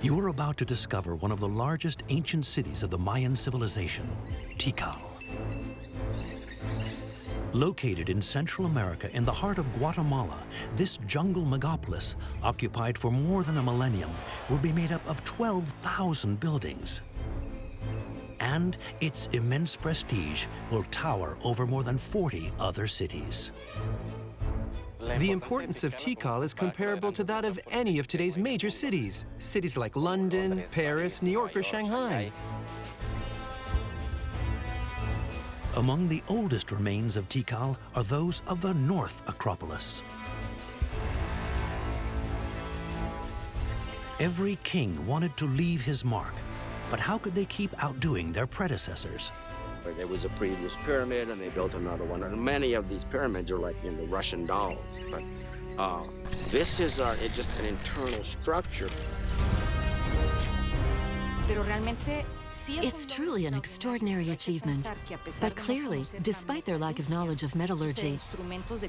You are about to discover one of the largest ancient cities of the Mayan civilization, Tikal. Located in Central America in the heart of Guatemala, this jungle megapolis, occupied for more than a millennium, will be made up of 12,000 buildings. And its immense prestige will tower over more than 40 other cities. The importance of Tikal is comparable to that of any of today's major cities. Cities like London, Paris, New York, or Shanghai. Among the oldest remains of Tikal are those of the North Acropolis. Every king wanted to leave his mark, but how could they keep outdoing their predecessors? There was a previous pyramid, and they built another one. And many of these pyramids are like, Russian dolls. But this is just an internal structure. It's truly an extraordinary achievement. But clearly, despite their lack of knowledge of metallurgy,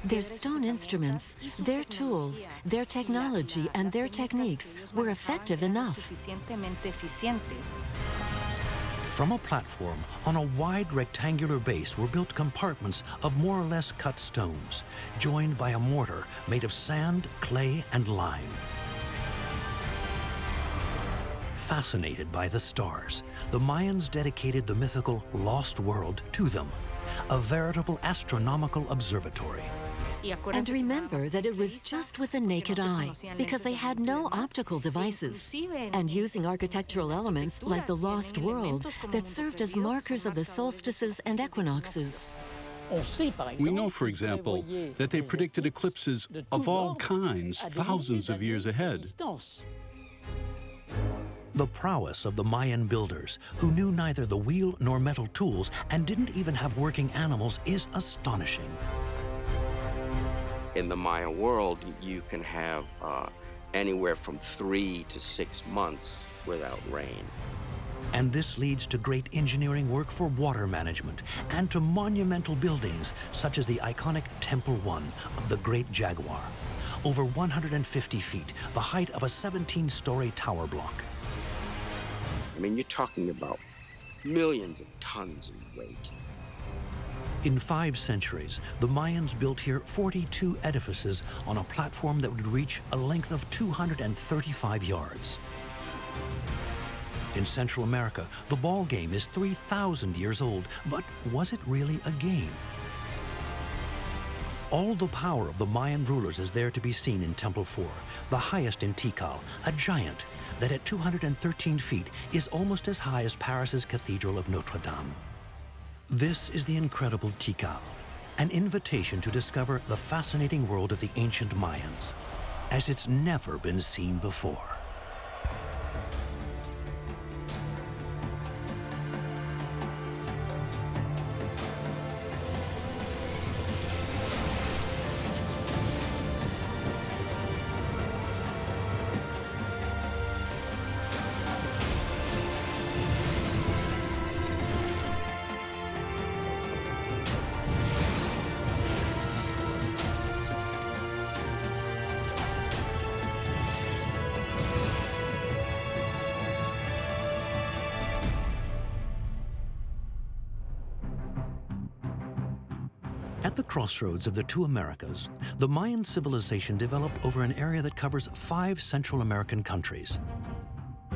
their stone instruments, their tools, their technology, and their techniques were effective enough. From a platform on a wide rectangular base were built compartments of more or less cut stones, joined by a mortar made of sand, clay, and lime. Fascinated by the stars, the Mayans dedicated the mythical lost world to them, a veritable astronomical observatory. And remember that it was just with the naked eye, because they had no optical devices, and using architectural elements like the lost world that served as markers of the solstices and equinoxes. We know, for example, that they predicted eclipses of all kinds thousands of years ahead. The prowess of the Mayan builders, who knew neither the wheel nor metal tools and didn't even have working animals, is astonishing. In the Mayan world, you can have anywhere from 3 to 6 months without rain. And this leads to great engineering work for water management and to monumental buildings such as the iconic Temple 1 of the Great Jaguar, over 150 feet, the height of a 17-story tower block. I mean, you're talking about millions of tons in weight. In 5 centuries, the Mayans built here 42 edifices on a platform that would reach a length of 235 yards. In Central America, the ball game is 3,000 years old, but was it really a game? All the power of the Mayan rulers is there to be seen in Temple 4, the highest in Tikal, a giant that at 213 feet is almost as high as Paris's Cathedral of Notre Dame. This is the incredible Tikal, an invitation to discover the fascinating world of the ancient Mayans, as it's never been seen before. At the crossroads of the two Americas, the Mayan civilization developed over an area that covers 5 Central American countries.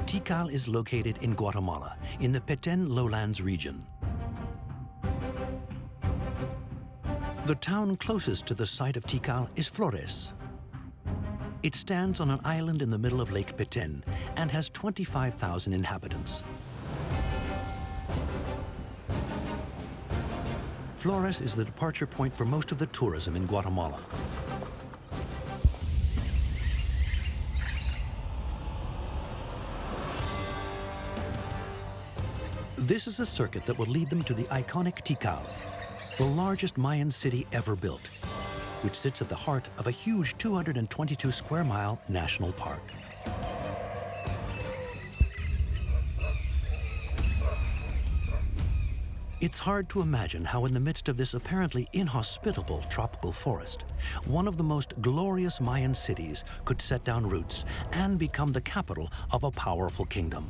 Tikal is located in Guatemala, in the Petén lowlands region. The town closest to the site of Tikal is Flores. It stands on an island in the middle of Lake Petén and has 25,000 inhabitants. Flores is the departure point for most of the tourism in Guatemala. This is a circuit that will lead them to the iconic Tikal, the largest Mayan city ever built, which sits at the heart of a huge 222 square mile national park. It's hard to imagine how in the midst of this apparently inhospitable tropical forest, one of the most glorious Mayan cities could set down roots and become the capital of a powerful kingdom.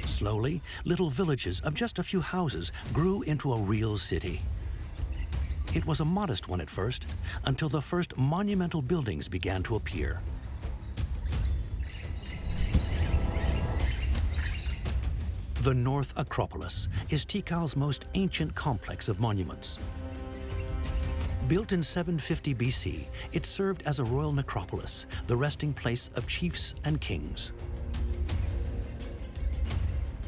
Slowly, little villages of just a few houses grew into a real city. It was a modest one at first, until the first monumental buildings began to appear. The North Acropolis is Tikal's most ancient complex of monuments. Built in 750 BC, it served as a royal necropolis, the resting place of chiefs and kings.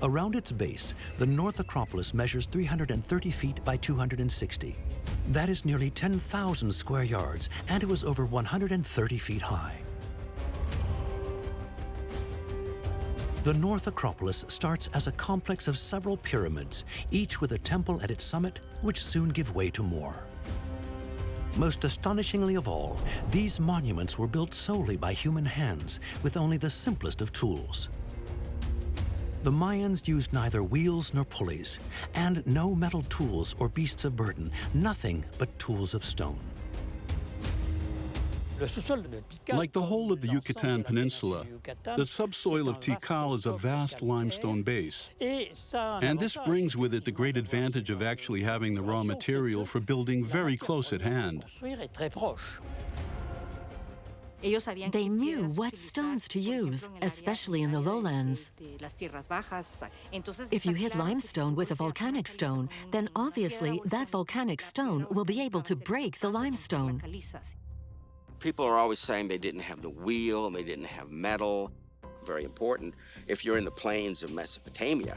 Around its base, the North Acropolis measures 330 feet by 260. That is nearly 10,000 square yards, and it was over 130 feet high. The North Acropolis starts as a complex of several pyramids, each with a temple at its summit, which soon give way to more. Most astonishingly of all, these monuments were built solely by human hands, with only the simplest of tools. The Mayans used neither wheels nor pulleys, and no metal tools or beasts of burden, nothing but tools of stone. Like the whole of the Yucatan Peninsula, the subsoil of Tikal is a vast limestone base. And this brings with it the great advantage of actually having the raw material for building very close at hand. They knew what stones to use, especially in the lowlands. If you hit limestone with a volcanic stone, then obviously that volcanic stone will be able to break the limestone. People are always saying they didn't have the wheel, they didn't have metal. Very important. If you're in the plains of Mesopotamia,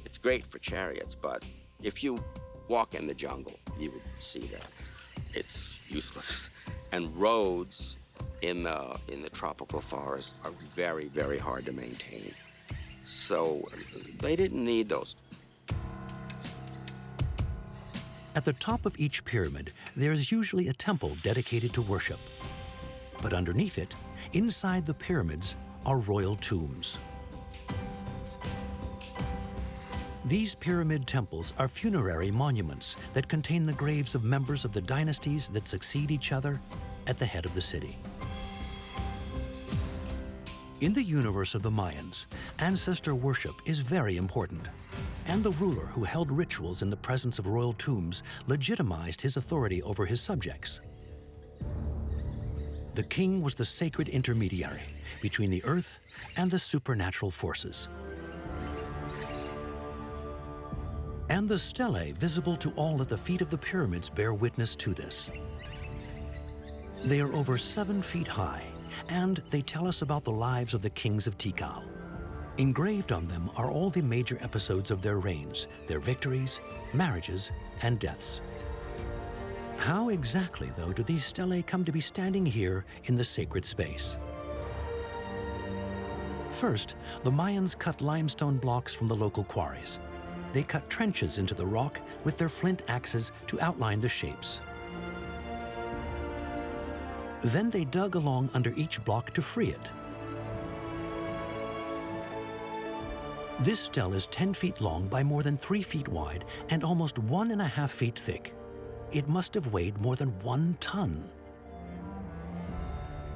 it's great for chariots, but if you walk in the jungle, you would see that it's useless. And roads in the tropical forest are very, very hard to maintain. So they didn't need those. At the top of each pyramid, there is usually a temple dedicated to worship. But underneath it, inside the pyramids, are royal tombs. These pyramid temples are funerary monuments that contain the graves of members of the dynasties that succeed each other at the head of the city. In the universe of the Mayans, ancestor worship is very important, and the ruler who held rituals in the presence of royal tombs legitimized his authority over his subjects. The king was the sacred intermediary between the earth and the supernatural forces. And the stelae visible to all at the feet of the pyramids bear witness to this. They are over 7 feet high, and they tell us about the lives of the kings of Tikal. Engraved on them are all the major episodes of their reigns, their victories, marriages, and deaths. How exactly, though, do these stelae come to be standing here in the sacred space? First, the Mayans cut limestone blocks from the local quarries. They cut trenches into the rock with their flint axes to outline the shapes. Then they dug along under each block to free it. This stele is 10 feet long by more than 3 feet wide and almost 1.5 feet thick. It must have weighed more than 1 ton.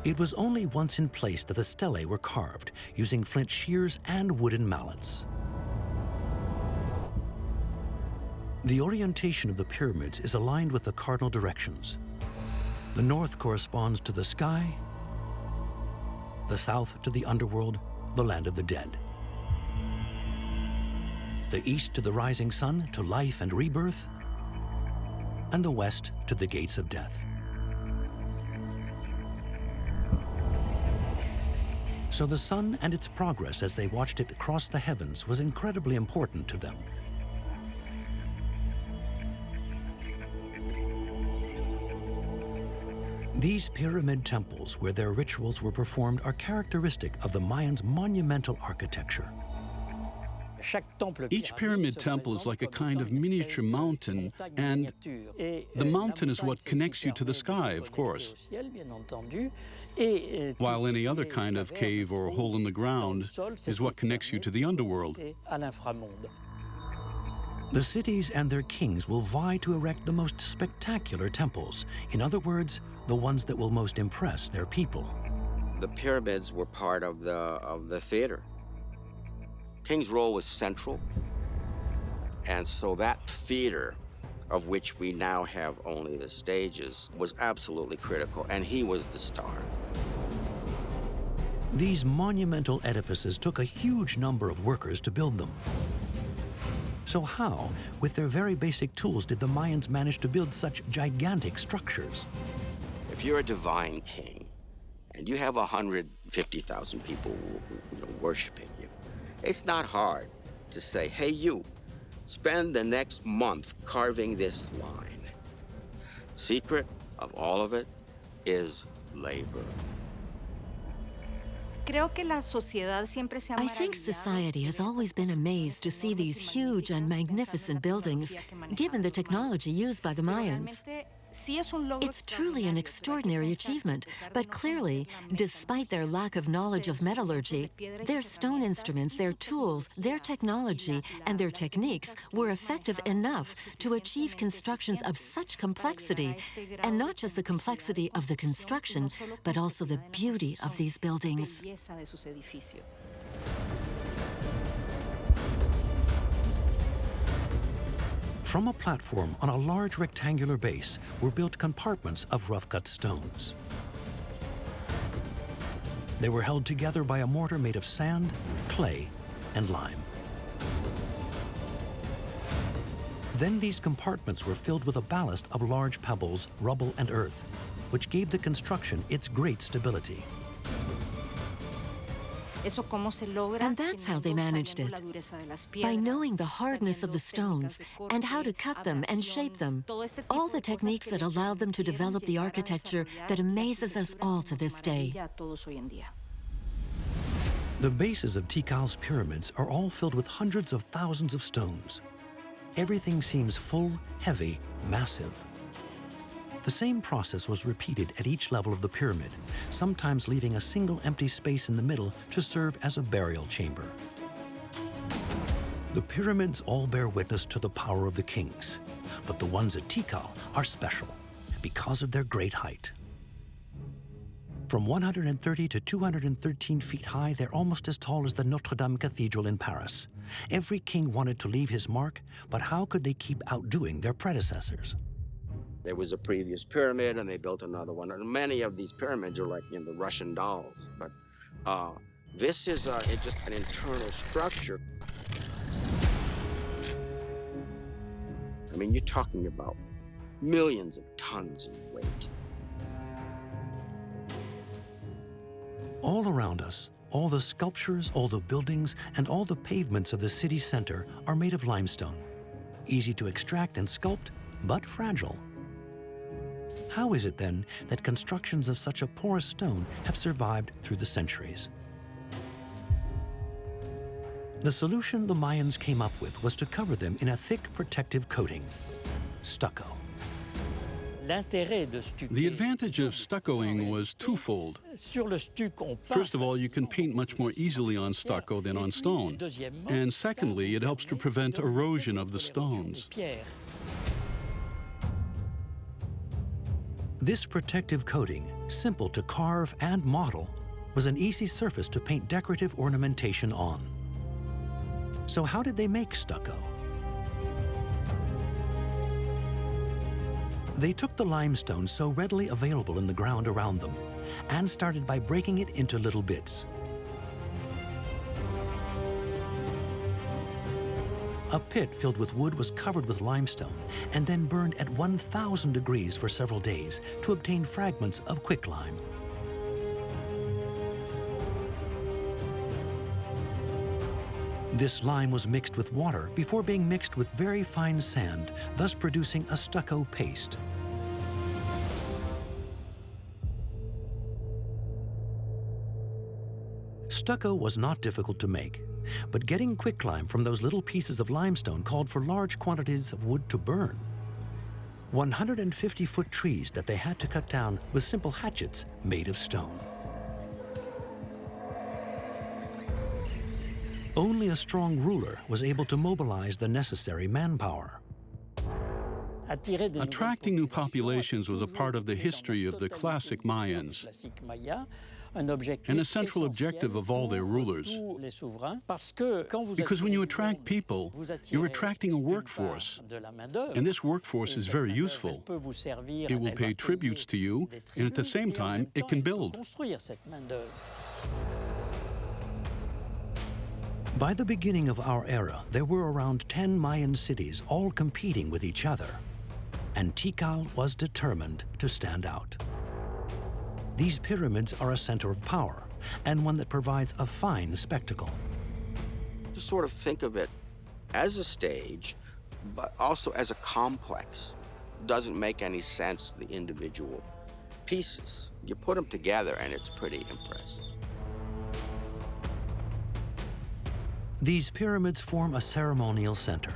It was only once in place that the stelae were carved, using flint shears and wooden mallets. The orientation of the pyramids is aligned with the cardinal directions. The north corresponds to the sky, the south to the underworld, the land of the dead. The east to the rising sun, to life and rebirth, and the west to the gates of death. So the sun and its progress as they watched it across the heavens was incredibly important to them. These pyramid temples where their rituals were performed are characteristic of the Mayans' monumental architecture. Each pyramid temple is like a kind of miniature mountain, and the mountain is what connects you to the sky, of course, while any other kind of cave or hole in the ground is what connects you to the underworld. The cities and their kings will vie to erect the most spectacular temples. In other words, the ones that will most impress their people. The pyramids were part of the theater. King's role was central, and so that theater, of which we now have only the stages, was absolutely critical, and he was the star. These monumental edifices took a huge number of workers to build them. So how, with their very basic tools, did the Mayans manage to build such gigantic structures? If you're a divine king, and you have 150,000 people worshiping you, it's not hard to say, hey, you, spend the next month carving this line. Secret of all of it is labor. I think society has always been amazed to see these huge and magnificent buildings, given the technology used by the Mayans. It's truly an extraordinary achievement, but clearly, despite their lack of knowledge of metallurgy, their stone instruments, their tools, their technology, and their techniques were effective enough to achieve constructions of such complexity, and not just the complexity of the construction, but also the beauty of these buildings. From a platform on a large rectangular base were built compartments of rough-cut stones. They were held together by a mortar made of sand, clay, and lime. Then these compartments were filled with a ballast of large pebbles, rubble, and earth, which gave the construction its great stability. And that's how they managed it, by knowing the hardness of the stones and how to cut them and shape them, all the techniques that allowed them to develop the architecture that amazes us all to this day. The bases of Tikal's pyramids are all filled with hundreds of thousands of stones. Everything seems full, heavy, massive. The same process was repeated at each level of the pyramid, sometimes leaving a single empty space in the middle to serve as a burial chamber. The pyramids all bear witness to the power of the kings, but the ones at Tikal are special because of their great height. From 130 to 213 feet high, they're almost as tall as the Notre Dame Cathedral in Paris. Every king wanted to leave his mark, but how could they keep outdoing their predecessors? There was a previous pyramid, and they built another one. And many of these pyramids are like the Russian dolls. But this is just an internal structure. I mean, you're talking about millions of tons in weight. All around us, all the sculptures, all the buildings, and all the pavements of the city center are made of limestone. Easy to extract and sculpt, but fragile. How is it, then, that constructions of such a porous stone have survived through the centuries? The solution the Mayans came up with was to cover them in a thick protective coating, stucco. The advantage of stuccoing was twofold. First of all, you can paint much more easily on stucco than on stone. And secondly, it helps to prevent erosion of the stones. This protective coating, simple to carve and model, was an easy surface to paint decorative ornamentation on. So how did they make stucco? They took the limestone so readily available in the ground around them and started by breaking it into little bits. A pit filled with wood was covered with limestone and then burned at 1,000 degrees for several days to obtain fragments of quicklime. This lime was mixed with water before being mixed with very fine sand, thus producing a stucco paste. Stucco was not difficult to make, but getting quicklime from those little pieces of limestone called for large quantities of wood to burn. 150-foot trees that they had to cut down with simple hatchets made of stone. Only a strong ruler was able to mobilize the necessary manpower. Attracting new populations was a part of the history of the classic Mayans, and a central objective of all their rulers. Because when you attract people, you're attracting a workforce, and this workforce is very useful. It will pay tributes to you, and at the same time, it can build. By the beginning of our era, there were around 10 Mayan cities all competing with each other, and Tikal was determined to stand out. These pyramids are a center of power, and one that provides a fine spectacle. To sort of think of it as a stage, but also as a complex. Doesn't make any sense, the individual pieces. You put them together and it's pretty impressive. These pyramids form a ceremonial center,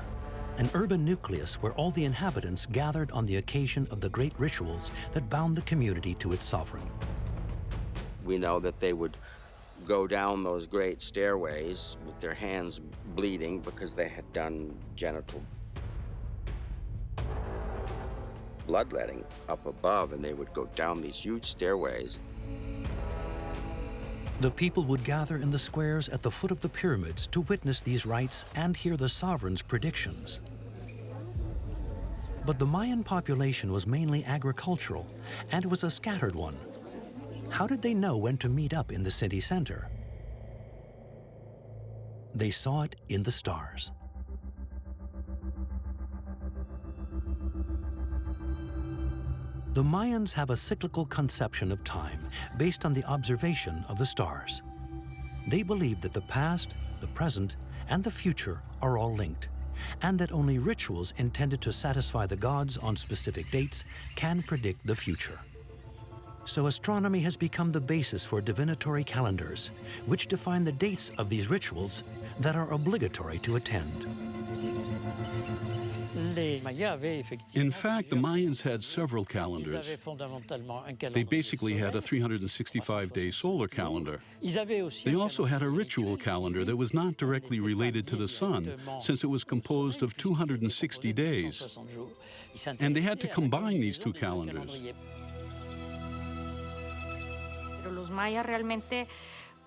an urban nucleus where all the inhabitants gathered on the occasion of the great rituals that bound the community to its sovereign. We know that they would go down those great stairways with their hands bleeding because they had done genital bloodletting up above, and they would go down these huge stairways. The people would gather in the squares at the foot of the pyramids to witness these rites and hear the sovereign's predictions. But the Mayan population was mainly agricultural, and it was a scattered one. How did they know when to meet up in the city center? They saw it in the stars. The Mayans have a cyclical conception of time based on the observation of the stars. They believe that the past, the present, and the future are all linked, and that only rituals intended to satisfy the gods on specific dates can predict the future. So astronomy has become the basis for divinatory calendars, which define the dates of these rituals that are obligatory to attend. In fact, the Mayans had several calendars. They basically had a 365-day solar calendar. They also had a ritual calendar that was not directly related to the sun, since it was composed of 260 days. And they had to combine these two calendars.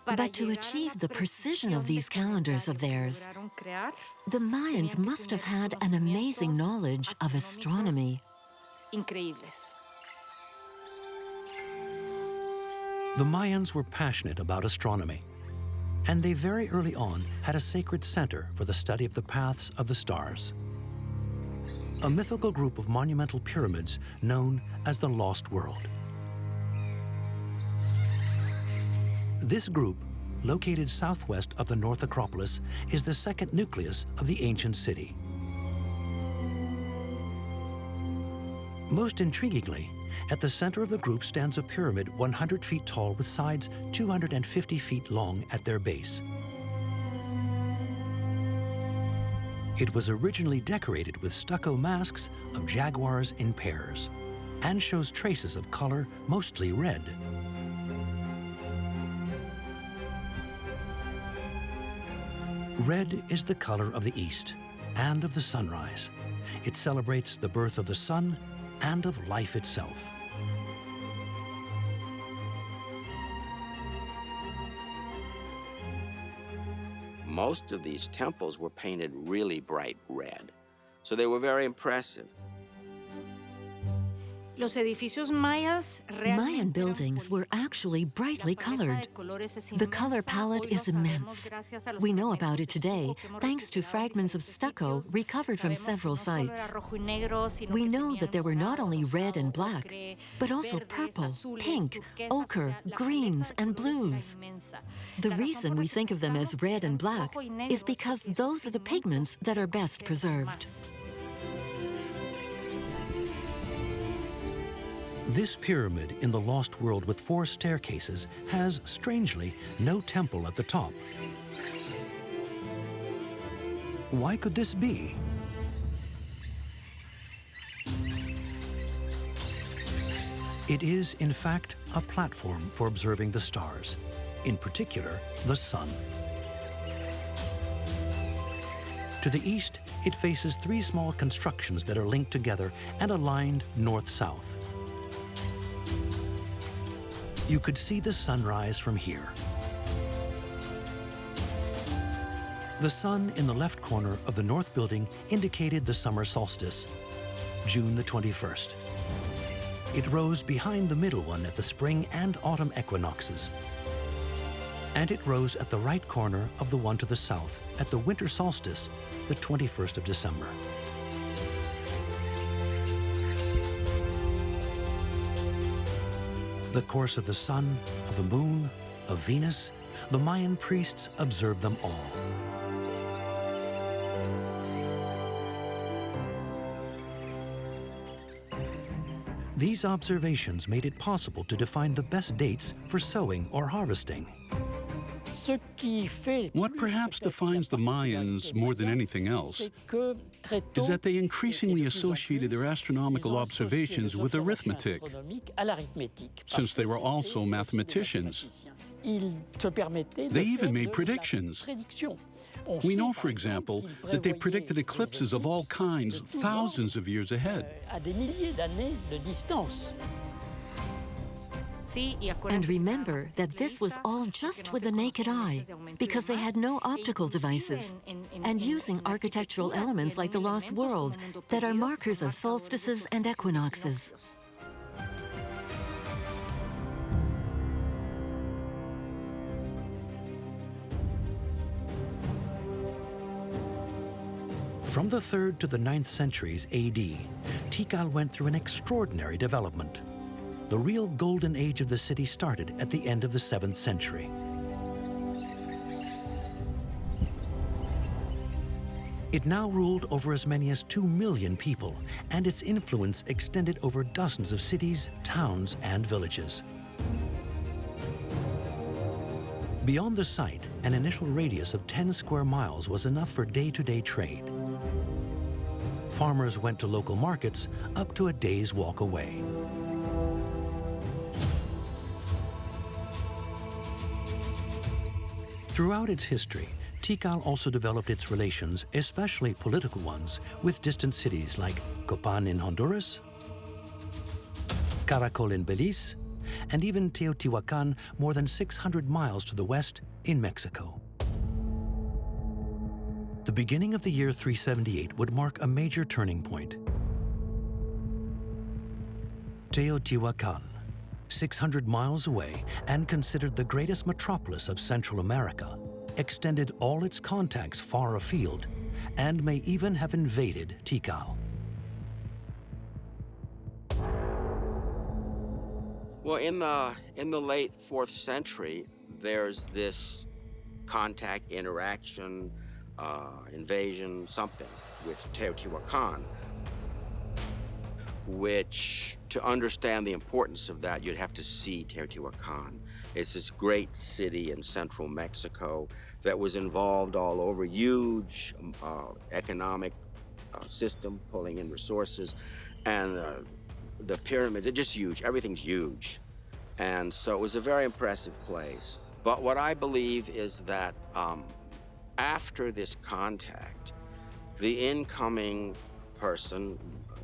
But to achieve the precision of these calendars of theirs, the Mayans must have had an amazing knowledge of astronomy. The Mayans were passionate about astronomy, and they very early on had a sacred center for the study of the paths of the stars. A mythical group of monumental pyramids known as the Lost World. This group, located southwest of the North Acropolis, is the second nucleus of the ancient city. Most intriguingly, at the center of the group stands a pyramid 100 feet tall with sides 250 feet long at their base. It was originally decorated with stucco masks of jaguars in pairs and shows traces of color, mostly red. Red is the color of the East and of the sunrise. It celebrates the birth of the sun and of life itself. Most of these temples were painted really bright red, so they were very impressive. Mayan buildings were actually brightly colored. The color palette is immense. We know about it today thanks to fragments of stucco recovered from several sites. We know that there were not only red and black, but also purple, pink, ochre, greens, and blues. The reason we think of them as red and black is because those are the pigments that are best preserved. This pyramid in the Lost World with 4 staircases has, strangely, no temple at the top. Why could this be? It is, in fact, a platform for observing the stars, in particular, the sun. To the east, it faces 3 small constructions that are linked together and aligned north-south. You could see the sunrise from here. The sun in the left corner of the north building indicated the summer solstice, June the 21st. It rose behind the middle one at the spring and autumn equinoxes. And it rose at the right corner of the one to the south at the winter solstice, the 21st of December. The course of the sun, of the moon, of Venus, the Mayan priests observed them all. These observations made it possible to define the best dates for sowing or harvesting. What perhaps defines the Mayans more than anything else is that they increasingly associated their astronomical observations with arithmetic, since they were also mathematicians. They even made predictions. We know, for example, that they predicted eclipses of all kinds thousands of years ahead. And remember that this was all just with the naked eye, because they had no optical devices, and using architectural elements like the Lost World that are markers of solstices and equinoxes. From the 3rd to the 9th centuries AD, Tikal went through an extraordinary development. The real golden age of the city started at the end of the 7th century. It now ruled over as many as 2 million people, and its influence extended over dozens of cities, towns, and villages. Beyond the site, an initial radius of 10 square miles was enough for day-to-day trade. Farmers went to local markets up to a day's walk away. Throughout its history, Tikal also developed its relations, especially political ones, with distant cities like Copan in Honduras, Caracol in Belize, and even Teotihuacan more than 600 miles to the west in Mexico. The beginning of the year 378 would mark a major turning point. Teotihuacan, 600 miles away and considered the greatest metropolis of Central America, extended all its contacts far afield and may even have invaded Tikal. Well, in the late 4th century, there's this contact, interaction, invasion, something with Teotihuacan, which, to understand the importance of that, you'd have to see Teotihuacan. It's this great city in central Mexico that was involved all over, huge economic system, pulling in resources, and the pyramids are just huge. Everything's huge. And so it was a very impressive place. But what I believe is that after this contact, the incoming person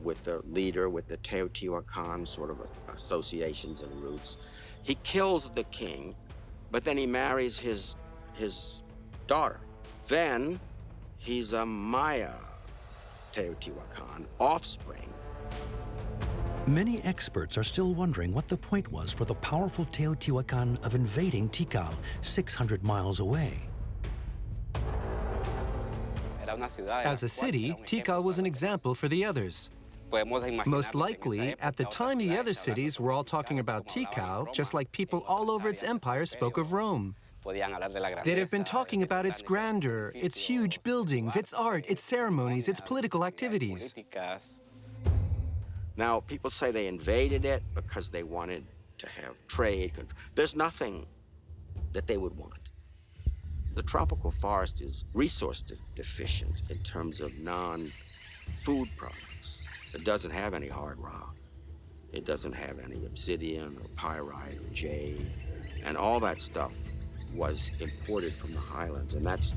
with the leader, with the Teotihuacan sort of associations and roots, he kills the king, but then he marries his daughter. Then he's a Maya Teotihuacan offspring. Many experts are still wondering what the point was for the powerful Teotihuacan of invading Tikal 600 miles away. As a city, Tikal was an example for the others. Most likely, at the time the other cities were all talking about Tikal, just like people all over its empire spoke of Rome. They'd have been talking about its grandeur, its huge buildings, its art, its ceremonies, its political activities. Now, people say they invaded it because they wanted to have trade. There's nothing that they would want. The tropical forest is resource deficient in terms of non-food products. It doesn't have any hard rock. It doesn't have any obsidian or pyrite or jade. And all that stuff was imported from the highlands, and that's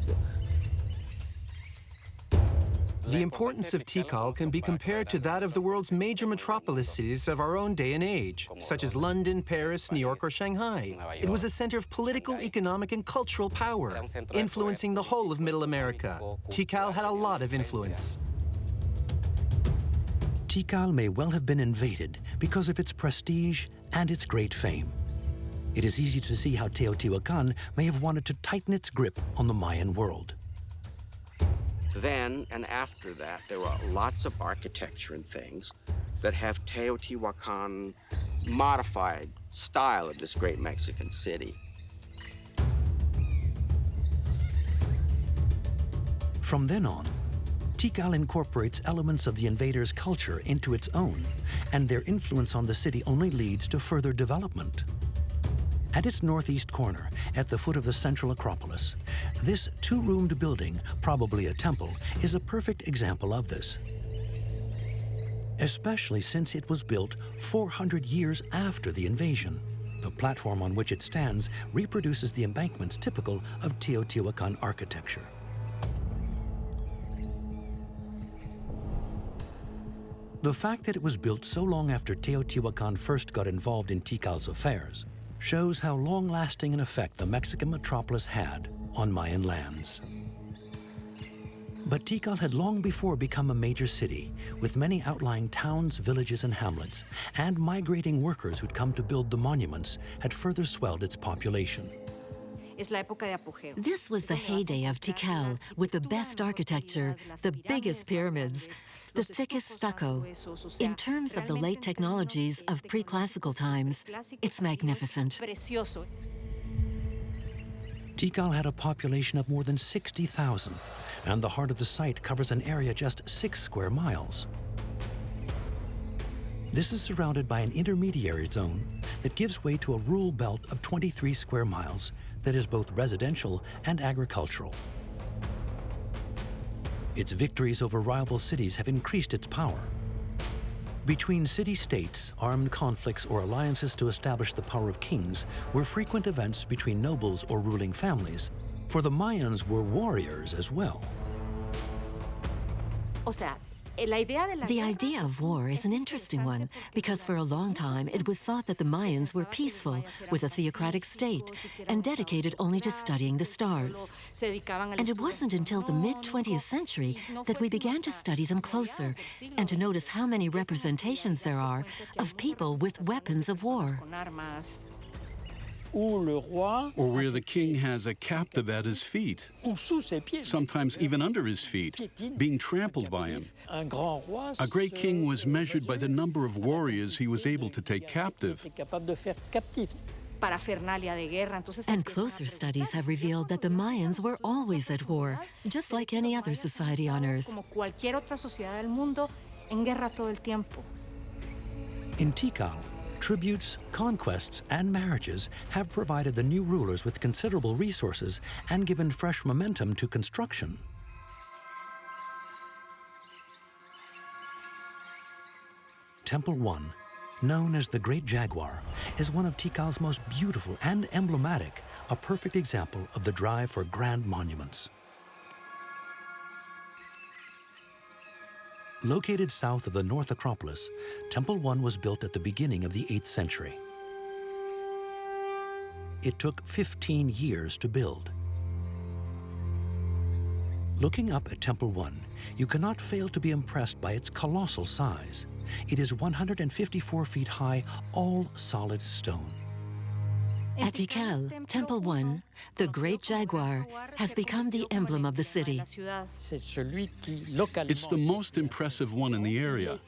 The importance of Tikal can be compared to that of the world's major metropolis cities of our own day and age, such as London, Paris, New York, or Shanghai. It was a center of political, economic, and cultural power, influencing the whole of Middle America. Tikal had a lot of influence. Tikal may well have been invaded because of its prestige and its great fame. It is easy to see how Teotihuacan may have wanted to tighten its grip on the Mayan world. Then and after that, there are lots of architecture and things that have Teotihuacan modified style of this great Mexican city. From then on, Tikal incorporates elements of the invaders' culture into its own, and their influence on the city only leads to further development. At its northeast corner, at the foot of the central Acropolis, this two-roomed building, probably a temple, is a perfect example of this. Especially since it was built 400 years after the invasion. The platform on which it stands reproduces the embankments typical of Teotihuacan architecture. The fact that it was built so long after Teotihuacan first got involved in Tikal's affairs shows how long-lasting an effect the Mexican metropolis had on Mayan lands. But Tikal had long before become a major city, with many outlying towns, villages, and hamlets, and migrating workers who'd come to build the monuments had further swelled its population. This was the heyday of Tikal, with the best architecture, the biggest pyramids, the thickest stucco. In terms of the late technologies of pre-classical times, it's magnificent. Tikal had a population of more than 60,000, and the heart of the site covers an area just 6 square miles. This is surrounded by an intermediary zone that gives way to a rural belt of 23 square miles that is both residential and agricultural. Its victories over rival cities have increased its power. Between city-states, armed conflicts or alliances to establish the power of kings were frequent events between nobles or ruling families, for the Mayans were warriors as well. The idea of war is an interesting one, because for a long time it was thought that the Mayans were peaceful, with a theocratic state, and dedicated only to studying the stars. And it wasn't until the mid-20th century that we began to study them closer, and to notice how many representations there are of people with weapons of war. Or where the king has a captive at his feet, sometimes even under his feet, being trampled by him. A great king was measured by the number of warriors he was able to take captive. And closer studies have revealed that the Mayans were always at war, just like any other society on Earth. In Tikal, tributes, conquests, and marriages have provided the new rulers with considerable resources and given fresh momentum to construction. Temple 1, known as the Great Jaguar, is one of Tikal's most beautiful and emblematic, a perfect example of the drive for grand monuments. Located south of the North Acropolis, Temple 1 was built at the beginning of the 8th century. It took 15 years to build. Looking up at Temple 1, you cannot fail to be impressed by its colossal size. It is 154 feet high, all solid stone. At Tikal, Temple 1, the Great Jaguar, has become the emblem of the city. It's the most impressive one in the area.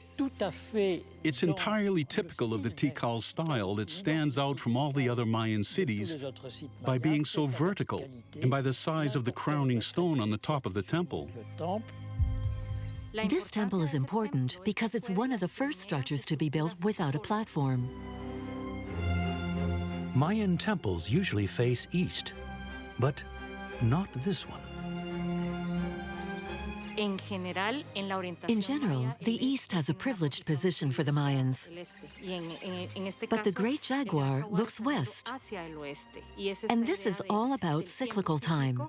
It's entirely typical of the Tikal style that stands out from all the other Mayan cities by being so vertical and by the size of the crowning stone on the top of the temple. This temple is important because it's one of the first structures to be built without a platform. Mayan temples usually face east, but not this one. In general, the east has a privileged position for the Mayans. But the Great Jaguar looks west. And this is all about cyclical time.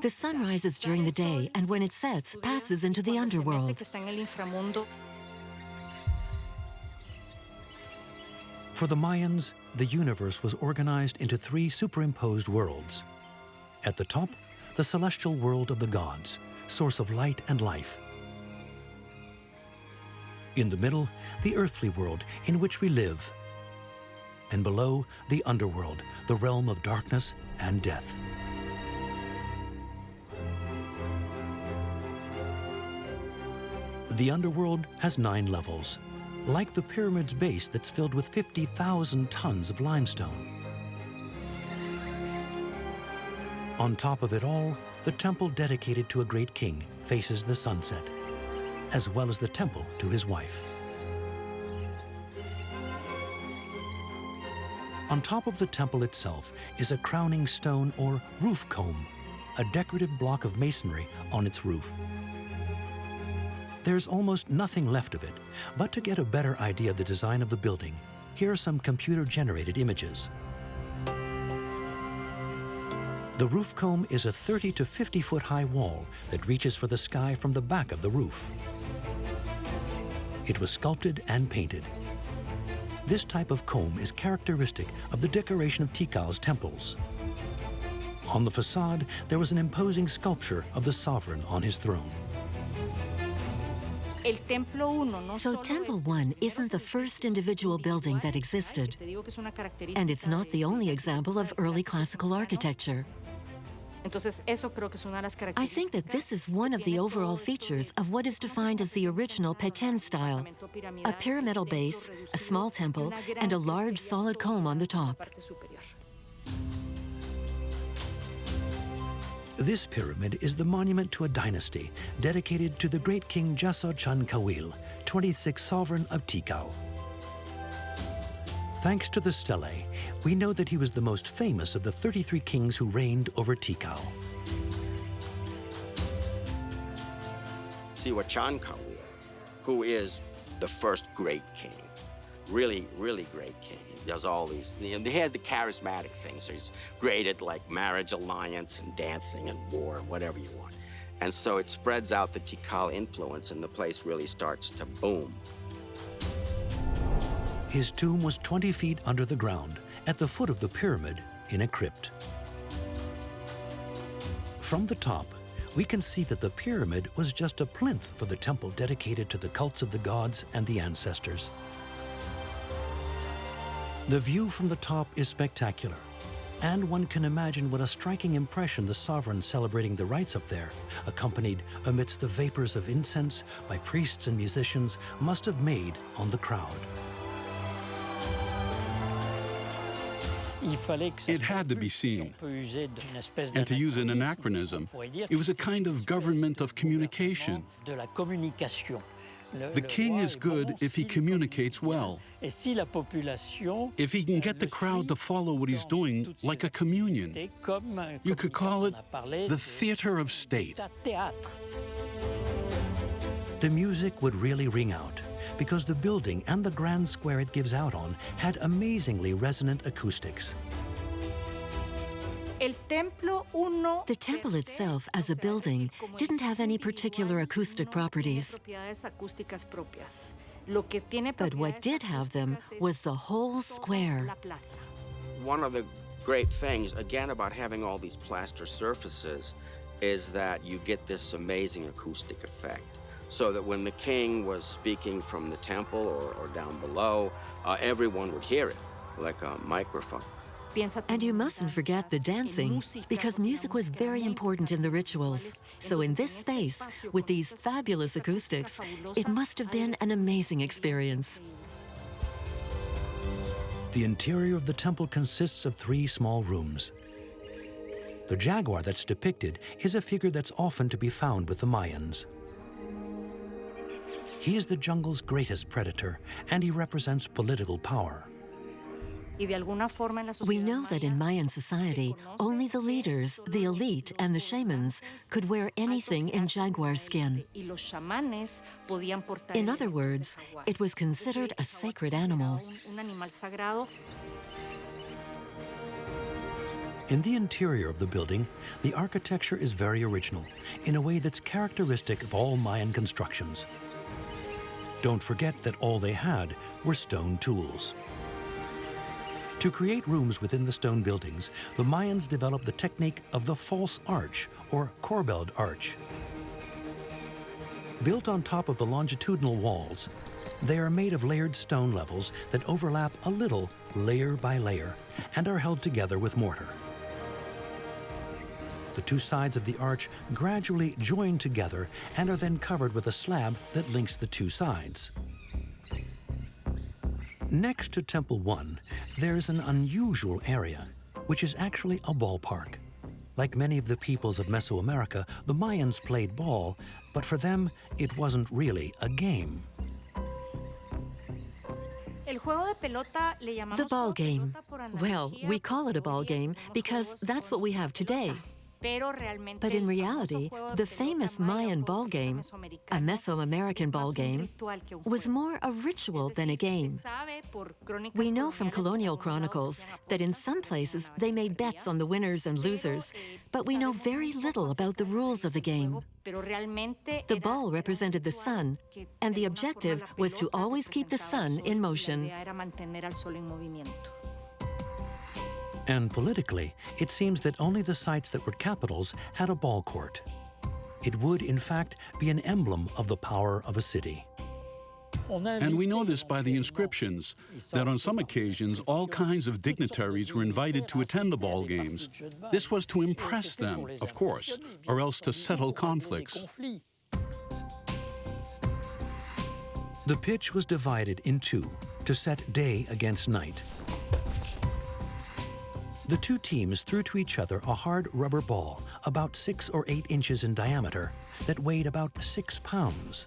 The sun rises during the day, and when it sets, passes into the underworld. For the Mayans, the universe was organized into 3 superimposed worlds. At the top, the celestial world of the gods, source of light and life. In the middle, the earthly world in which we live. And below, the underworld, the realm of darkness and death. The underworld has 9 levels, like the pyramid's base that's filled with 50,000 tons of limestone. On top of it all, the temple dedicated to a great king faces the sunset, as well as the temple to his wife. On top of the temple itself is a crowning stone or roof comb, a decorative block of masonry on its roof. There's almost nothing left of it, but to get a better idea of the design of the building, here are some computer-generated images. The roof comb is a 30 to 50 foot high wall that reaches for the sky from the back of the roof. It was sculpted and painted. This type of comb is characteristic of the decoration of Tikal's temples. On the facade, there was an imposing sculpture of the sovereign on his throne. So Temple 1 isn't the first individual building that existed, and it's not the only example of early classical architecture. I think that this is one of the overall features of what is defined as the original Petén style, a pyramidal base, a small temple, and a large solid comb on the top. This pyramid is the monument to a dynasty dedicated to the great king Jasso Chan Kawil, 26th sovereign of Tikal. Thanks to the stelae, we know that he was the most famous of the 33 kings who reigned over Tikal. See what Chan Kawil, who is the first great king, really, really great king. He does all these, he has the charismatic things. So he's great at like marriage alliance and dancing and war, whatever you want. And so it spreads out the Tikal influence and the place really starts to boom. His tomb was 20 feet under the ground, at the foot of the pyramid, in a crypt. From the top, we can see that the pyramid was just a plinth for the temple dedicated to the cults of the gods and the ancestors. The view from the top is spectacular, and one can imagine what a striking impression the sovereign celebrating the rites up there, accompanied amidst the vapors of incense by priests and musicians, must have made on the crowd. It had to be seen. And to use an anachronism, it was a kind of government of communication. The king is good if he communicates well. If he can get the crowd to follow what he's doing, like a communion. You could call it the theater of state. The music would really ring out, because the building and the grand square it gives out on had amazingly resonant acoustics. The temple itself, as a building, didn't have any particular acoustic properties. But what did have them was the whole square. One of the great things, again, about having all these plaster surfaces is that you get this amazing acoustic effect. So that when the king was speaking from the temple or down below, everyone would hear it, like a microphone. And you mustn't forget the dancing, because music was very important in the rituals. So in this space, with these fabulous acoustics, it must have been an amazing experience. The interior of the temple consists of 3 small rooms. The jaguar that's depicted is a figure that's often to be found with the Mayans. He is the jungle's greatest predator, and he represents political power. We know that in Mayan society, only the leaders, the elite, and the shamans could wear anything in jaguar skin. In other words, it was considered a sacred animal. In the interior of the building, the architecture is very original, in a way that's characteristic of all Mayan constructions. Don't forget that all they had were stone tools. To create rooms within the stone buildings, the Mayans developed the technique of the false arch, or corbelled arch. Built on top of the longitudinal walls, they are made of layered stone levels that overlap a little, layer by layer, and are held together with mortar. The two sides of the arch gradually join together and are then covered with a slab that links the two sides. Next to Temple 1, there's an unusual area, which is actually a ballpark. Like many of the peoples of Mesoamerica, the Mayans played ball, but for them, it wasn't really a game. The ball game. Well, we call it a ball game because that's what we have today. But in reality, the famous Mayan ball game, a Mesoamerican ball game, was more a ritual than a game. We know from colonial chronicles that in some places they made bets on the winners and losers, but we know very little about the rules of the game. The ball represented the sun, and the objective was to always keep the sun in motion. And politically, it seems that only the sites that were capitals had a ball court. It would, in fact, be an emblem of the power of a city. And we know this by the inscriptions, that on some occasions all kinds of dignitaries were invited to attend the ball games. This was to impress them, of course, or else to settle conflicts. The pitch was divided in two to set day against night. The two teams threw to each other a hard rubber ball about 6 or 8 inches in diameter that weighed about 6 pounds.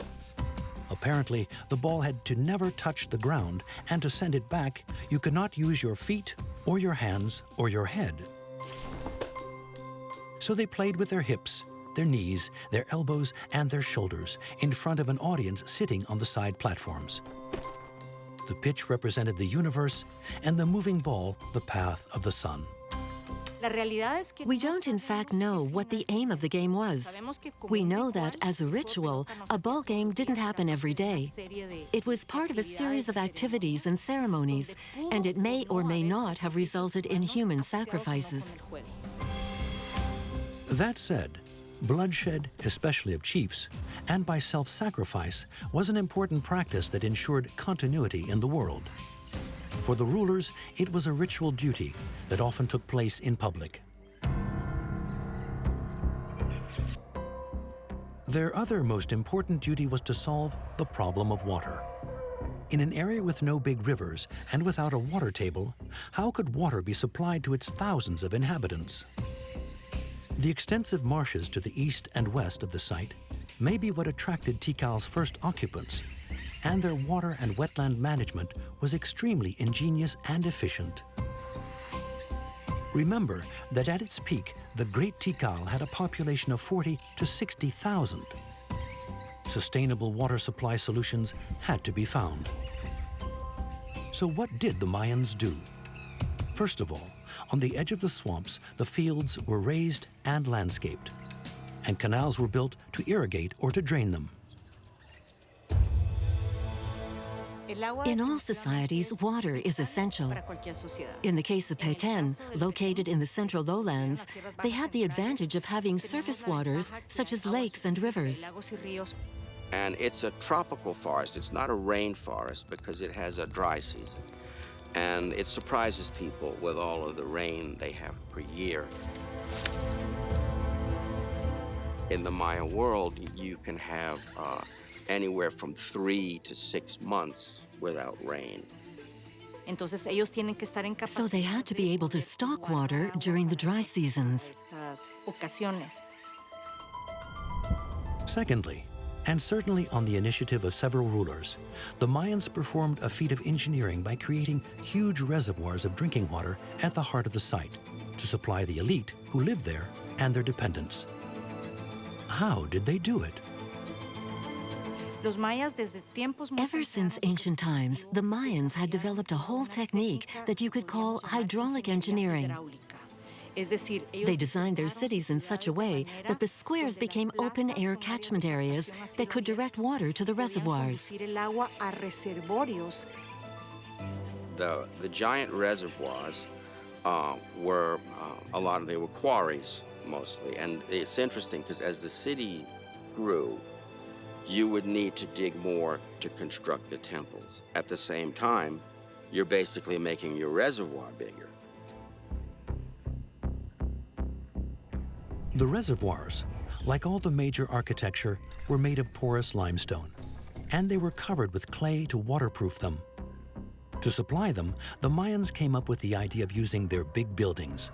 Apparently, the ball had to never touch the ground, and to send it back, you could not use your feet or your hands or your head. So they played with their hips, their knees, their elbows, and their shoulders in front of an audience sitting on the side platforms. The pitch represented the universe, and the moving ball the path of the sun. We don't in fact know what the aim of the game was. We know that, as a ritual, a ball game didn't happen every day. It was part of a series of activities and ceremonies, and it may or may not have resulted in human sacrifices. That said, bloodshed, especially of chiefs, and by self-sacrifice, was an important practice that ensured continuity in the world. For the rulers, it was a ritual duty that often took place in public. Their other most important duty was to solve the problem of water. In an area with no big rivers and without a water table, how could water be supplied to its thousands of inhabitants? The extensive marshes to the east and west of the site may be what attracted Tikal's first occupants, and their water and wetland management was extremely ingenious and efficient. Remember that at its peak, the Great Tikal had a population of 40 to 60,000. Sustainable water supply solutions had to be found. So what did the Mayans do? First of all, on the edge of the swamps, the fields were raised and landscaped, and canals were built to irrigate or to drain them. In all societies, water is essential. In the case of Petén, located in the central lowlands, they had the advantage of having surface waters such as lakes and rivers. And it's a tropical forest. It's not a rainforest because it has a dry season. And it surprises people with all of the rain they have per year. In the Maya world, you can have anywhere from 3 to 6 months without rain. So they had to be able to stock water during the dry seasons. Secondly, And certainly on the initiative of several rulers, the Mayans performed a feat of engineering by creating huge reservoirs of drinking water at the heart of the site to supply the elite who lived there and their dependents. How did they do it? Ever since ancient times, the Mayans had developed a whole technique that you could call hydraulic engineering. They designed their cities in such a way that the squares became open-air catchment areas that could direct water to the reservoirs. The giant reservoirs were they were quarries mostly, and it's interesting because as the city grew, you would need to dig more to construct the temples. At the same time, you're basically making your reservoir bigger. The reservoirs, like all the major architecture, were made of porous limestone, and they were covered with clay to waterproof them. To supply them, the Mayans came up with the idea of using their big buildings.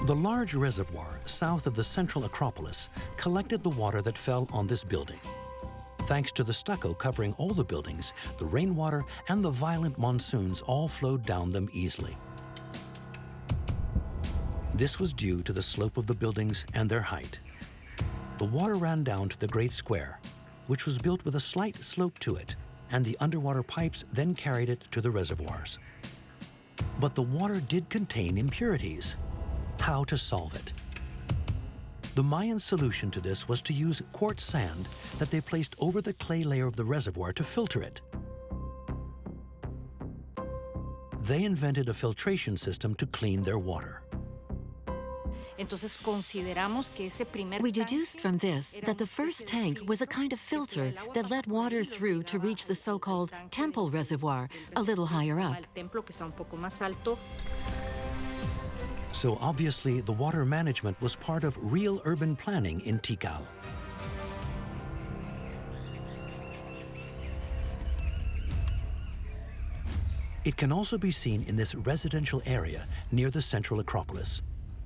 The large reservoir south of the central Acropolis collected the water that fell on this building. Thanks to the stucco covering all the buildings, the rainwater and the violent monsoons all flowed down them easily. This was due to the slope of the buildings and their height. The water ran down to the Great Square, which was built with a slight slope to it, and the underwater pipes then carried it to the reservoirs. But the water did contain impurities. How to solve it? The Mayan solution to this was to use quartz sand that they placed over the clay layer of the reservoir to filter it. They invented a filtration system to clean their water. We deduced from this that the first tank was a kind of filter that let water through to reach the so-called temple reservoir, a little higher up. So obviously, the water management was part of real urban planning in Tikal. It can also be seen in this residential area near the central Acropolis,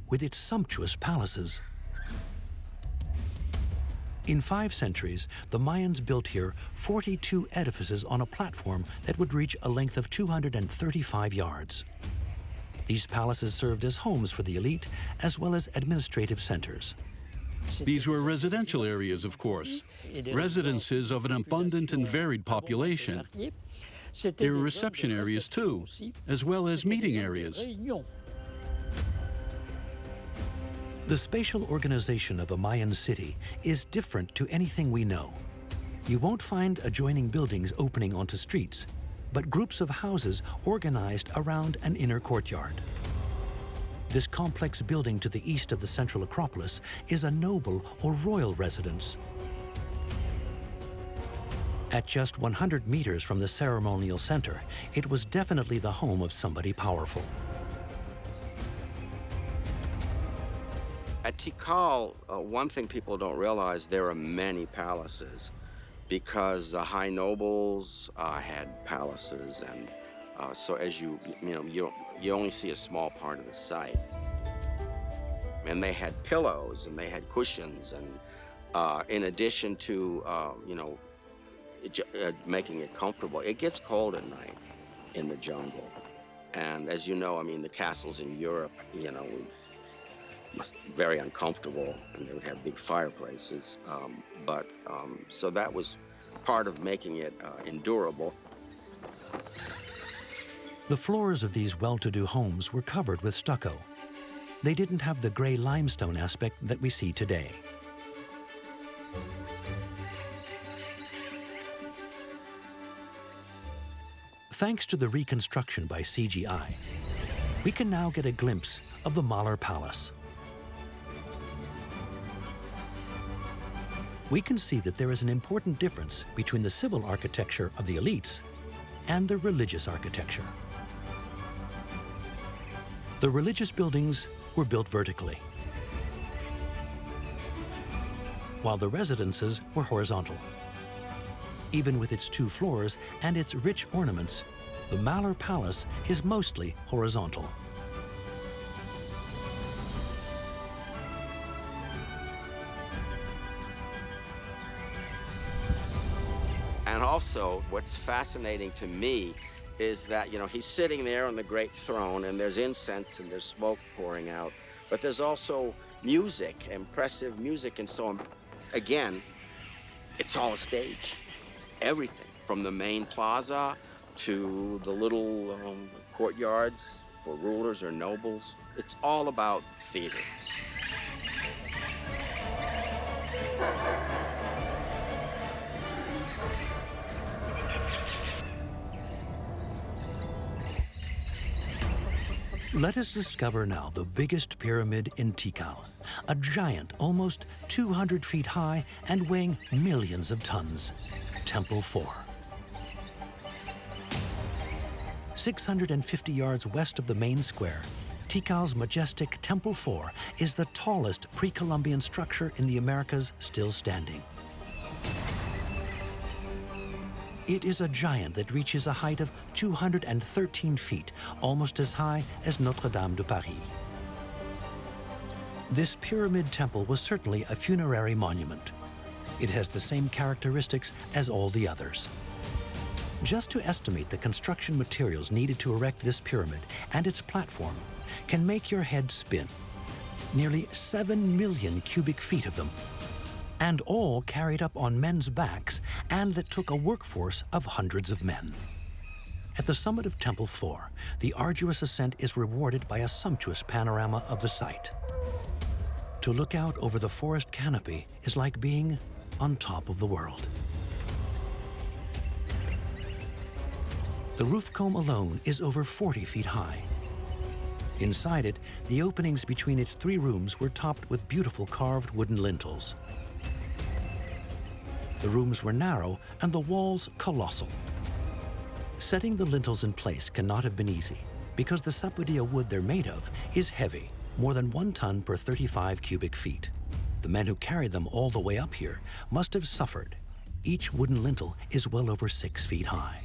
with its sumptuous palaces. In 5 centuries, the Mayans built here 42 edifices on a platform that would reach a length of 235 yards. These palaces served as homes for the elite, as well as administrative centers. These were residential areas, of course, residences of an abundant and varied population. They were reception areas, too, as well as meeting areas. The spatial organization of a Mayan city is different to anything we know. You won't find adjoining buildings opening onto streets, but groups of houses organized around an inner courtyard. This complex building to the east of the central Acropolis is a noble or royal residence. At just 100 meters from the ceremonial center, it was definitely the home of somebody powerful. At Tikal, one thing people don't realize, there are many palaces because the high nobles had palaces, and so as you only see a small part of the site. And they had pillows and they had cushions, and in addition to making it comfortable, it gets cold at night in the jungle. And as you know, the castles in Europe, very uncomfortable, and they would have big fireplaces. So that was part of making it endurable. The floors of these well-to-do homes were covered with stucco. They didn't have the gray limestone aspect that we see today. Thanks to the reconstruction by CGI, we can now get a glimpse of the Mahler Palace. We can see that there is an important difference between the civil architecture of the elites and the religious architecture. The religious buildings were built vertically, while the residences were horizontal. Even with its 2 floors and its rich ornaments, the Mahler Palace is mostly horizontal. And also, what's fascinating to me is that, you know, he's sitting there on the great throne, and there's incense and there's smoke pouring out, but there's also music, impressive music, and so on. Again, it's all a stage. Everything, from the main plaza to the little courtyards for rulers or nobles. It's all about theater. Let us discover now the biggest pyramid in Tikal, a giant almost 200 feet high and weighing millions of tons, Temple 4. 650 yards west of the main square, Tikal's majestic Temple 4 is the tallest pre-Columbian structure in the Americas still standing. It is a giant that reaches a height of 213 feet, almost as high as Notre Dame de Paris. This pyramid temple was certainly a funerary monument. It has the same characteristics as all the others. Just to estimate the construction materials needed to erect this pyramid and its platform can make your head spin. Nearly 7 million cubic feet of them, and all carried up on men's backs, and that took a workforce of hundreds of men. At the summit of Temple 4, the arduous ascent is rewarded by a sumptuous panorama of the site. To look out over the forest canopy is like being on top of the world. The roof comb alone is over 40 feet high. Inside it, the openings between its 3 rooms were topped with beautiful carved wooden lintels. The rooms were narrow and the walls colossal. Setting the lintels in place cannot have been easy because the sapodilla wood they're made of is heavy, more than 1 ton per 35 cubic feet. The men who carried them all the way up here must have suffered. Each wooden lintel is well over 6 feet high.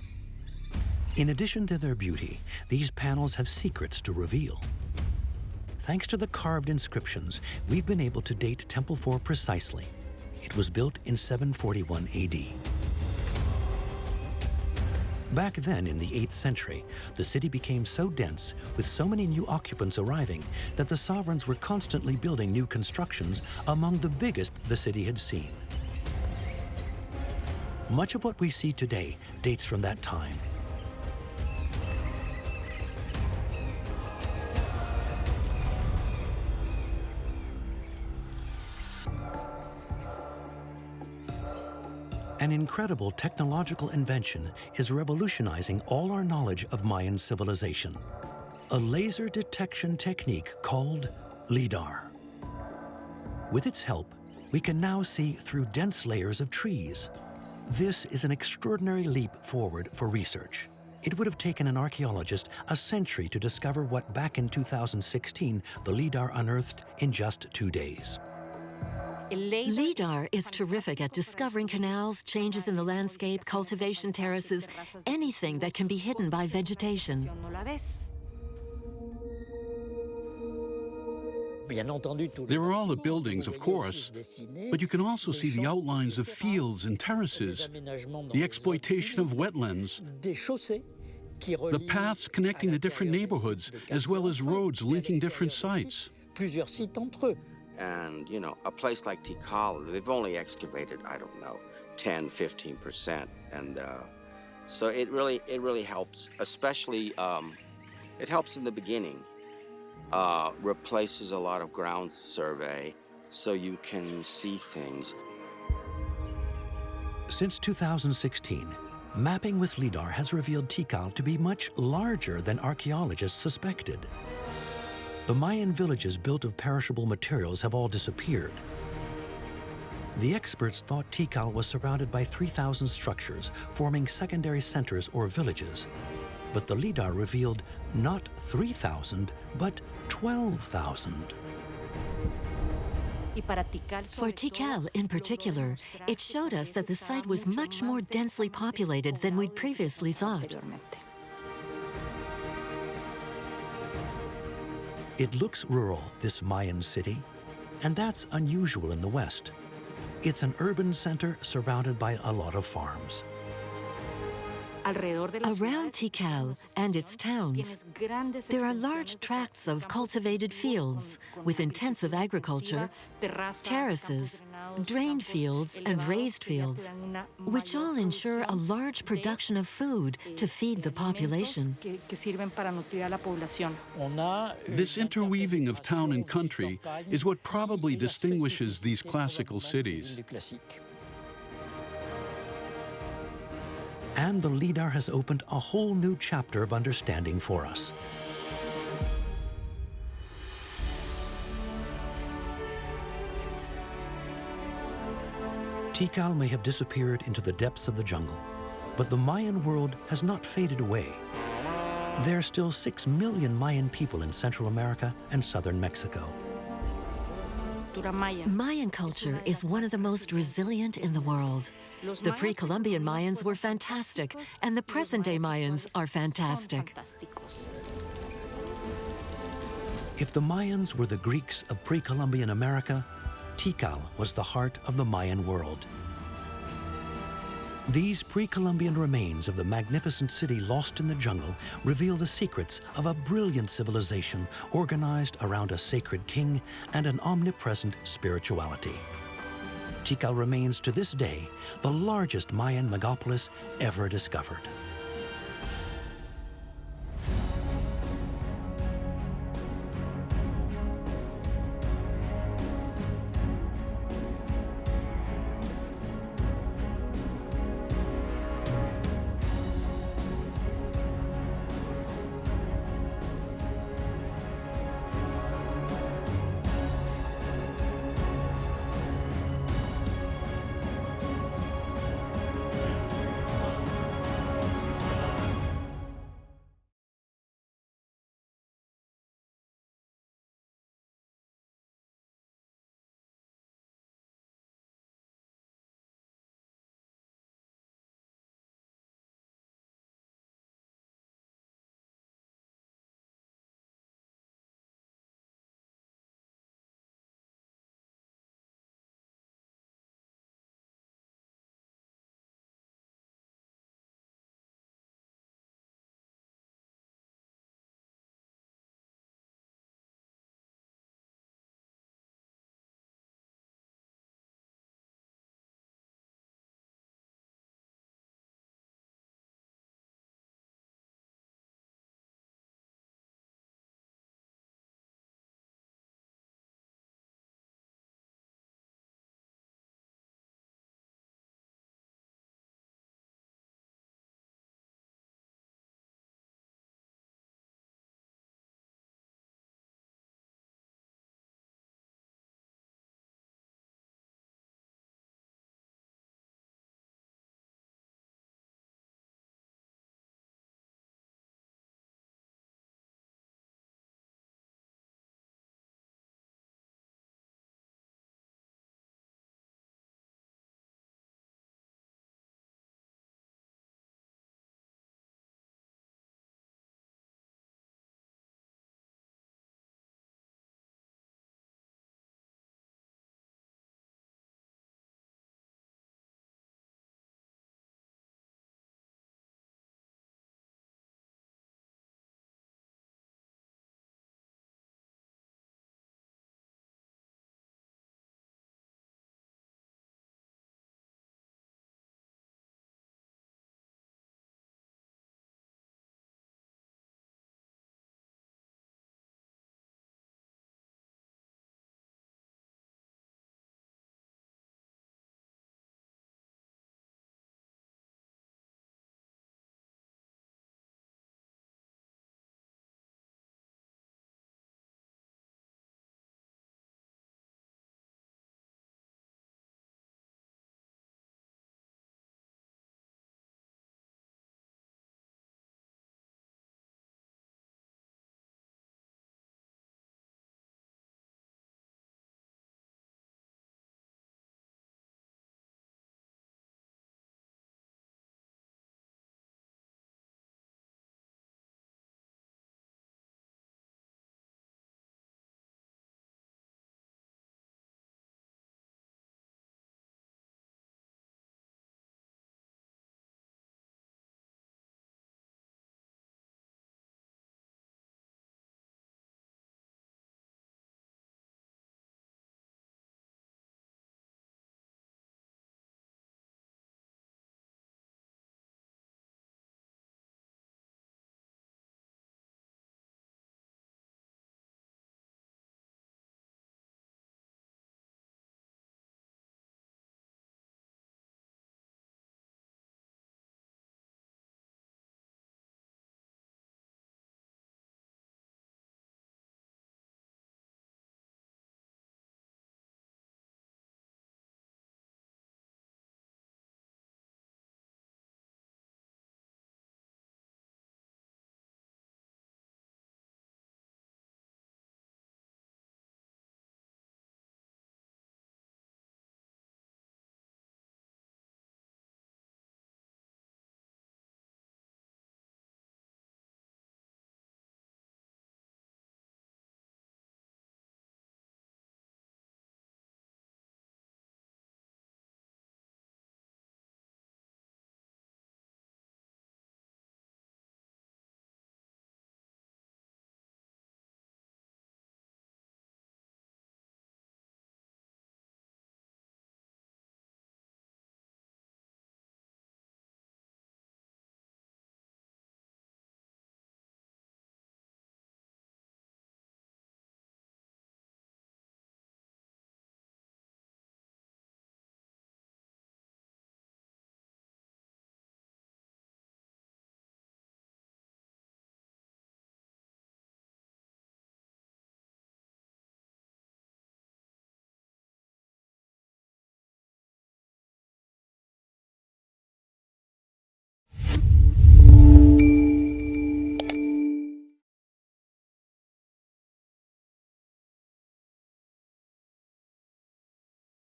In addition to their beauty, these panels have secrets to reveal. Thanks to the carved inscriptions, we've been able to date Temple 4 precisely. It was built in 741 AD. Back then, in the 8th century, the city became so dense, with so many new occupants arriving, that the sovereigns were constantly building new constructions, among the biggest the city had seen. Much of what we see today dates from that time. An incredible technological invention is revolutionizing all our knowledge of Mayan civilization. A laser detection technique called Lidar. With its help, we can now see through dense layers of trees. This is an extraordinary leap forward for research. It would have taken an archaeologist a century to discover what back in 2016 the Lidar unearthed in just 2 days. Lidar is terrific at discovering canals, changes in the landscape, cultivation terraces, anything that can be hidden by vegetation. There are all the buildings, of course, but you can also see the outlines of fields and terraces, the exploitation of wetlands, the paths connecting the different neighborhoods, as well as roads linking different sites. And, you know, a place like Tikal, they've only excavated, I don't know, 10, 15%. And so it really helps, especially, it helps in the beginning. Replaces a lot of ground survey so you can see things. Since 2016, mapping with Lidar has revealed Tikal to be much larger than archaeologists suspected. The Mayan villages built of perishable materials have all disappeared. The experts thought Tikal was surrounded by 3,000 structures forming secondary centers or villages. But the Lidar revealed not 3,000, but 12,000. For Tikal in particular, it showed us that the site was much more densely populated than we'd previously thought. It looks rural, this Mayan city, and that's unusual in the West. It's an urban center surrounded by a lot of farms. Around Tikal and its towns, there are large tracts of cultivated fields with intensive agriculture, terraces, drained fields, and raised fields, which all ensure a large production of food to feed the population. This interweaving of town and country is what probably distinguishes these classical cities. And the Lidar has opened a whole new chapter of understanding for us. Tikal may have disappeared into the depths of the jungle, but the Mayan world has not faded away. There are still 6 million Mayan people in Central America and southern Mexico. Mayan culture is one of the most resilient in the world. The pre-Columbian Mayans were fantastic, and the present-day Mayans are fantastic. If the Mayans were the Greeks of pre-Columbian America, Tikal was the heart of the Mayan world. These pre-Columbian remains of the magnificent city lost in the jungle reveal the secrets of a brilliant civilization organized around a sacred king and an omnipresent spirituality. Tikal remains to this day the largest Mayan megapolis ever discovered.